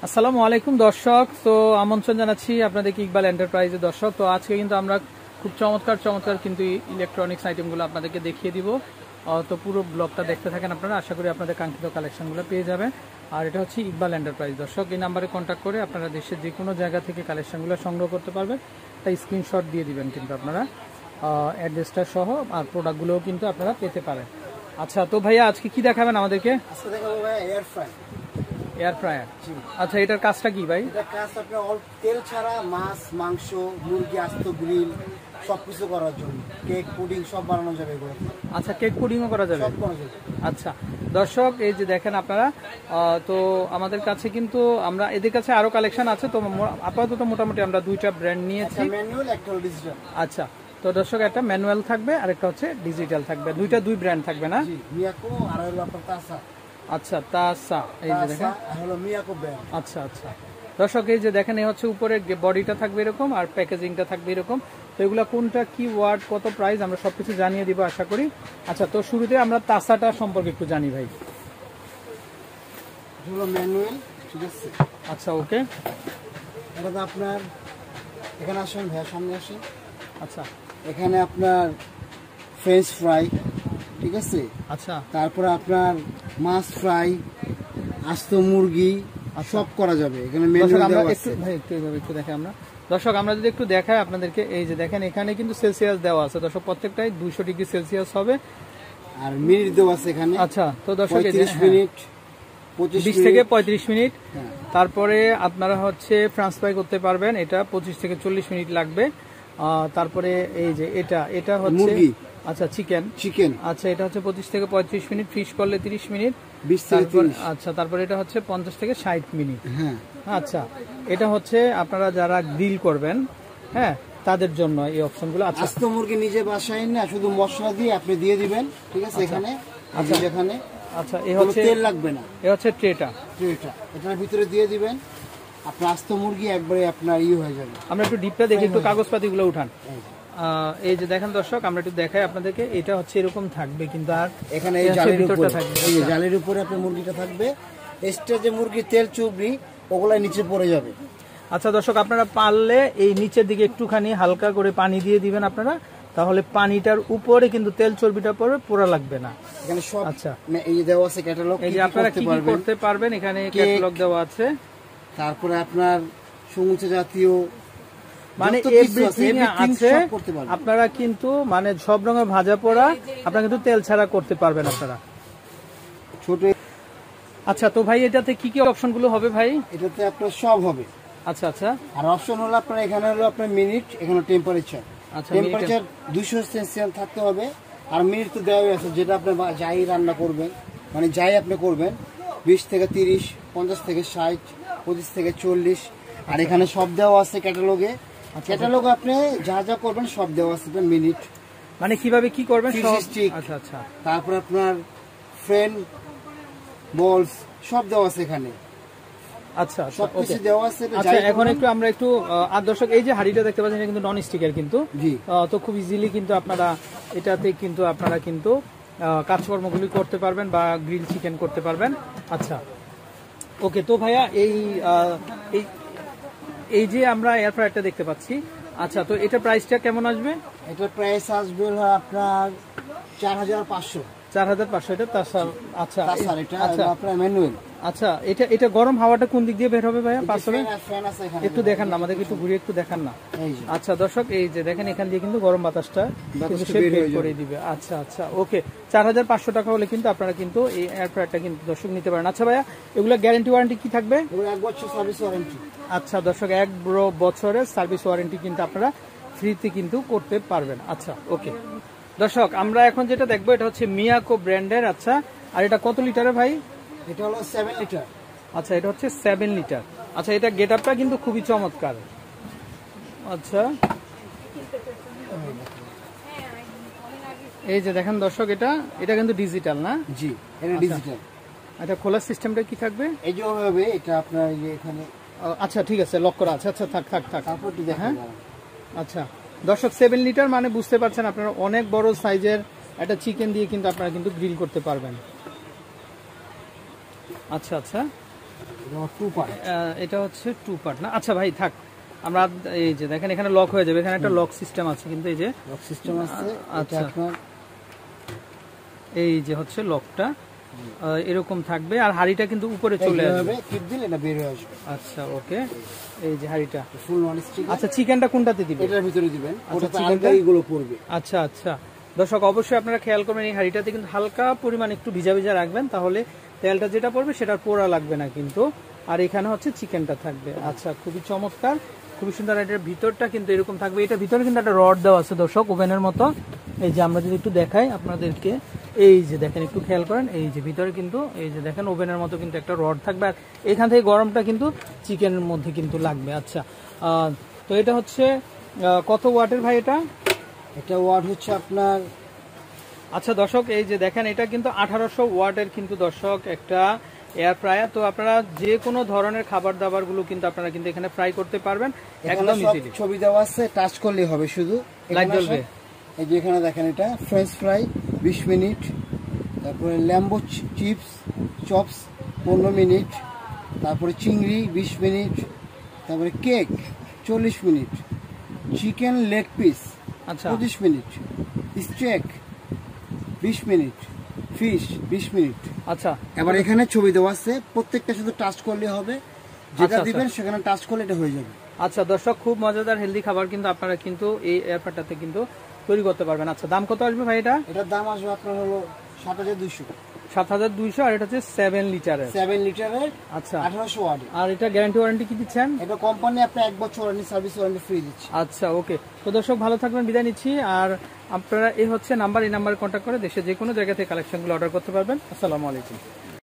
আসসালামু আলাইকুম দর্শক। তো আমন্ত্রণ জানাচ্ছি আপনাদেরকে ইকবাল এন্টারপ্রাইজের দর্শক। তো আজকে কিন্তু আমরা খুব চমৎকার কিন্তু ইলেকট্রনিক্স আইটেমগুলো আপনাদেরকে দেখিয়ে দিব। তো পুরো ব্লগটা দেখতে থাকেন আপনারা, আশা করি আপনাদের কাঙ্ক্ষিত কালেকশনগুলো পেয়ে যাবেন। আর এটা হচ্ছে ইকবাল এন্টারপ্রাইজ দর্শক। এই নাম্বারে কন্ট্যাক্ট করে আপনারা দেশের যে কোনো জায়গা থেকে কালেকশনগুলো সংগ্রহ করতে পারবেন। তাই স্ক্রিনশট দিয়ে দিবেন কিন্তু আপনারা অ্যাড্রেসটা সহ, আর প্রোডাক্টগুলোও কিন্তু আপনারা পেতে পারেন। আচ্ছা, তো ভাইয়া আজকে কি দেখাবেন আমাদেরকে? আজকে দেখাবো ভাই এয়ার ফ্রাই। Air fryer. আচ্ছা, এটার কাজটা কি ভাই? এটা কাজ আপনার তেল ছাড়া মাছ, মাংস, মুরগি, আস্ত গ্রিল সবকিছু করার জন্য, কেক, পুডিং সব বানানো যাবে এগুলো। আচ্ছা, কেক পুডিংও করা যাবে? সব করা যাবে। আচ্ছা দর্শক, এই যে দেখেন আপনারা, তো আমাদের কাছে কিন্তু আমরা এদের কাছে আরো কালেকশন আছে। তো আপাতত মোটামুটি আমরা দুইটা ব্র্যান্ড নিয়েছি, ম্যানুয়াল একটা ডিজিটাল। আচ্ছা, তো দর্শক একটা ম্যানুয়াল থাকবে আর একটা হচ্ছে ডিজিটাল থাকবে, দুই ব্র্যান্ড থাকবে না? জি, মিয়াকো আর হলো আপনার তাসা। আচ্ছা, তাসা, এই যে দেখেন, আর হলো মিয়াকো ব্র্যান্ড। আচ্ছা আচ্ছা দর্শক, এই যে দেখেন, এই হচ্ছে উপরে বডিটা থাকবে এরকম আর প্যাকেজিংটা থাকবে এরকম। তো এগুলা কোনটা কি ওয়ার্ড, কত প্রাইস, আমরা সবকিছু জানিয়ে দিব আশা করি। আচ্ছা, তো শুরুতে আমরা তাসাটা সম্পর্কে একটু জানি ভাই। হলো ম্যানুয়াল, ঠিক আছে? আচ্ছা, ওকে। এটা তো আপনার এখানে আসেন ভাই, সামনে আসেন। আচ্ছা, এখানে আপনার ফ্রেঞ্চ ফ্রাই, ঠিক আছে? আচ্ছা, তারপরে আপনার মাছ ফ্রাই, আস্ত মুরগি সব করা যাবে এখানে। ম্যানুয়াল দেওয়া আছে ভাই, একটু দেখেন আমরা দর্শক, আমরা যদি একটু দেখাই আপনাদেরকে, এই যে দেখেন এখানে কিন্তু সেলসিয়াস দেওয়া আছে দর্শক, প্রত্যেকটাই 200 ডিগ্রি সেলসিয়াস হবে। আর মিনিট দেওয়া আছে এখানে। আচ্ছা, তো দর্শক 30 মিনিট, 20 থেকে 35 মিনিট। তারপরে আপনারা হচ্ছে ফ্রান্স ফ্রাই করতে পারবেন, এটা 25 থেকে 40 মিনিট লাগবে। তারপরে এই যে এটা হচ্ছে মুরগি, আচ্ছা চিকেন, আচ্ছা এটা হচ্ছে 25 থেকে 35 মিনিট, ফিশ করলে 30 মিনিট, 20 থেকে 30। আচ্ছা, তারপরে এটা হচ্ছে 50 থেকে 60 মিনিট। হ্যাঁ, আচ্ছা, এটা হচ্ছে আপনারা যারা গ্রিল করবেন, হ্যাঁ, তাদের জন্য এই অপশনগুলো। আচ্ছা, আস্ত মুরগি নিজে বাসায় না, শুধু মশলা দিয়ে আপনি দিয়ে দিবেন, ঠিক আছে? এখানে আচ্ছা এখানে আচ্ছা, এই হচ্ছে তেল লাগবে না, এই হচ্ছে ট্রেটা, এটার ভিতরে দিয়ে দিবেন, আপনার আস্ত মুরগি একবারে আপনার হয়ে যাবে। আমরা একটু ডিপটা দেখি, একটু কাগজপাতিগুলো উঠান। এই যে দেখেন দর্শক, আমরা একটু দেখাই আপনাদেরকে, এটা হচ্ছে এরকম থাকবে কিন্তু, আর এখানে এই জালের উপরে থাকবে, এই যে জালের উপরে আপনার মুরগিটা থাকবে। এক্সট্রা যে মুরগি তেল চুবড়ি ওগুলা নিচে পড়ে যাবে। আচ্ছা দর্শক, আপনারা পারলে এই নিচের দিকে একটুখানি হালকা করে পানি দিয়ে দিবেন আপনারা, তাহলে পানিটার উপরে কিন্তু তেল চর্বিটা পড়বে, পোড়া লাগবে না। এখানে সব আচ্ছা, এই যে দেওয়া আছে ক্যাটালগ, এই যে আপনারা কি কি করতে পারবেন, এখানে ক্যাটালগ দেওয়া আছে। তারপরে আপনার সমুচা জাতীয় মানে এভরিথিং আছে, আপনারা কিন্তু মানে সব রঙের ভাজা পোড়া আপনারা কিন্তু তেল ছাড়া করতে পারবেন আপনারা ছোট। আচ্ছা, তো ভাই এটাতে কি কি অপশনগুলো হবে ভাই? এটাতে আপনার সব হবে। আচ্ছা আচ্ছা, আর অপশন হলো আপনার এখানে হলো আপনার মিনিট, এখানে টেম্পারেচার। আচ্ছা, টেম্পারেচার 200 সেলসিয়াস থাকতে হবে। আর মিনিট তো দেওয়াই আছে, যেটা আপনি যাই রান্না করবেন, মানে যাই আপনি করবেন, 20 থেকে 30, 50 থেকে 60, 25 থেকে 40। আর এখানে সব দেওয়া আছে ক্যাটালগে। ক্যাটালগে আপনি যা যা করবেন সব দেওয়া আছে, মিনিট মানে কিভাবে কি করবেন সব। আচ্ছা আচ্ছা, তারপর আপনার ফ্রেন বলস সব দেওয়া আছে এখানে। আচ্ছা, সবকিছু দেওয়া আছে। আচ্ছা, এখন একটু আমরা একটু দর্শক, এই যে হাঁড়িটা দেখতে পাচ্ছেন, এটা কিন্তু নন স্টিকের কিন্তু, তো খুব ইজিলি কিন্তু আপনারা এটাতে কিন্তু আপনারা কিন্তু কাজকর্মগুলি করতে পারবেন বা গ্রিল চিকেন করতে পারবেন। আচ্ছা, ওকে। তো ভাইয়া এই যে আমরা এয়ার ফ্রায়ারটা দেখতে পাচ্ছি, আচ্ছা, তো এটা প্রাইসটা কেমন আসবে? এটার প্রাইস আসবে আপনার 4500। 4500 এটা তাছাড়া। আচ্ছা আচ্ছা, আপনার ম্যানুয়াল। আচ্ছা, এটা গরম হাওয়াটা কোন দিক দিয়ে বের হবে ভাইয়া? পাশে একটু দেখান না আমাদেরকে, একটু ঘুরে একটু দেখান না। আচ্ছা দর্শক, এই যে দেখেন এখান দিয়ে কিন্তু গরম বাতাসটা বের করে দিবে। আচ্ছা আচ্ছা, ওকে। 4500 টাকা হলে কিন্তু আপনারা কিন্তু এই এয়ার ফ্রায়ারটা কিন্তু দর্শক নিতে পারেন। আচ্ছা ভাইয়া, এগুলা গ্যারান্টি ওয়ারেন্টি কি থাকবে? 1 বছর সার্ভিস ওয়ারেন্টি। আচ্ছা দর্শক, 1 বছরের সার্ভিস ওয়ারেন্টি কিন্তু আপনারা ফ্রিতে কিন্তু করতে পারবেন। আচ্ছা, ওকে দর্শক, আমরা এখন যেটা দেখবো এটা হচ্ছে মিয়াকো ব্র্যান্ডের। আচ্ছা, আর এটা কত লিটারের ভাই? এটা হলো 7 লিটার। আচ্ছা, এটা হচ্ছে 7 লিটার। আচ্ছা, এটা গেট আপটা কিন্তু খুবই চমৎকার। আচ্ছা, এই যে দেখেন দর্শক, এটা কিন্তু ডিজিটাল না? জি, এটা ডিজিটাল। এটা খোলার সিস্টেমটা কি থাকবে? এই যে হবে, এটা আপনার এখানে। আচ্ছা, ঠিক আছে, লক করা আছে। আচ্ছা, থাক। তারপর একটু দেখেন। আচ্ছা দর্শক, 7 লিটার মানে বুঝতে পারছেন আপনারা, অনেক বড় সাইজের একটা চিকেন দিয়ে কিন্তু আপনারা কিন্তু গ্রিল করতে পারবেন। আচ্ছা আচ্ছা, টু পার্ট। এটা হচ্ছে 2 পার্ট না? আচ্ছা ভাই থাক, আমরা এই যে দেখেন এখানে লক হয়ে যাবে, এখানে একটা লক সিস্টেম আছে কিন্তু এই যে লক সিস্টেম আছে। আচ্ছা এই যে হচ্ছে লকটা এরকম থাকবে, আর হাড়িটা কিন্তু উপরে চলে আসবে, টিপ দিলে এটা বের হয়ে আসবে। আচ্ছা ওকে, এই যে হাড়িটা ফুল নন স্টিক। আচ্ছা চিকেনটা কোনটাতে দিবেন? এটার ভিতরে দিবেন, ওটাতে চিকেনটা আলগা এগুলো পড়বে। আচ্ছা আচ্ছা দর্শক অবশ্যই আপনারা খেয়াল করবেন এই হাঁড়িটাতে কিন্তু হালকা পরিমাণ একটু ভিজা ভিজা রাখবেন, তাহলে তেলটা যেটা পড়বে সেটা পোড়া লাগবে না কিন্তু। আর এখানে হচ্ছে চিকেনটা থাকবে। আচ্ছা খুবই চমৎকার, খুবই সুন্দর। এটার ভিতরটা কিন্তু এরকম থাকবে, এটার ভিতরে কিন্তু একটা রড দেওয়া আছে দর্শক ওভেনের মতো। এই যে আমরা যদি একটু দেখাই আপনাদেরকে, এই যে দেখেন একটু খেয়াল করেন, এই যে ভিতরে কিন্তু এই যে দেখেন ওভেনের মতো কিন্তু একটা রড থাকবে, আর এখান থেকে গরমটা কিন্তু চিকেনের মধ্যে কিন্তু লাগবে। আচ্ছা তো এটা হচ্ছে কত ওয়াটের ভাই এটা? এটা ওয়াট হচ্ছে আপনার, আচ্ছা দর্শক এই যে দেখেন এটা কিন্তু 1800 ওয়াটের কিন্তু দর্শক একটা এয়ার ফ্রায়ার। তো আপনারা যে কোনো ধরনের খাবার দাবার গুলো কিন্তু আপনারা কিন্তু এখানে ফ্রাই করতে পারবেন একদম ইজিলি। ছবি দেওয়া আছে, টাচ করলেই হবে, শুধু লাইট জ্বলবে। এই যে এখানে দেখেন এটা ফ্রেঞ্চ ফ্রাই 20 মিনিট, তারপরে ল্যাম্বো চিপস চপস 15 মিনিট, তারপরে চিংড়ি 20 মিনিট, তারপরে cake 40 minute, chicken leg piece আচ্ছা 25 minute, steak 20 minute, fish 20 minute. আচ্ছা এবার এখানে ছবি দেওয়া আছে, প্রত্যেকটা শুধু টাচ করলে হবে, যেটা আচ্ছা, দিবেন সেখানে টাচ করলে এটা হয়ে যাবে। আচ্ছা দর্শক খুব মজাদার হেলদি খাবার কিন্তু আপনারা কিন্তু এই এয়ার ফ্রায়ারটাতে কিন্তু তৈরি করতে পারবেন। আচ্ছা দাম কত আসবে ভাই এটা? এটার দাম আসবে আপনার হলো 7200। 7200, আর এটা হচ্ছে 7 লিটারের। 7 লিটারের আচ্ছা 1800 ওয়াট। আর এটা গ্যারান্টি ওয়ারেন্টি কি দিচ্ছেন? এটা কোম্পানি আপনি 1 বছর ওয়ারেন্টি, সার্ভিস ওয়ারেন্টি ফ্রি দিচ্ছে। আচ্ছা ওকে, তো দর্শক ভালো থাকবেন, বিদায় নিচ্ছি। আর আপনারা এই হচ্ছে নাম্বার, এই নাম্বারে কন্ট্যাক্ট করে দেশে যে কোনো জায়গা থেকে কালেকশনগুলো অর্ডার করতে পারবেন। আসসালামু আলাইকুম।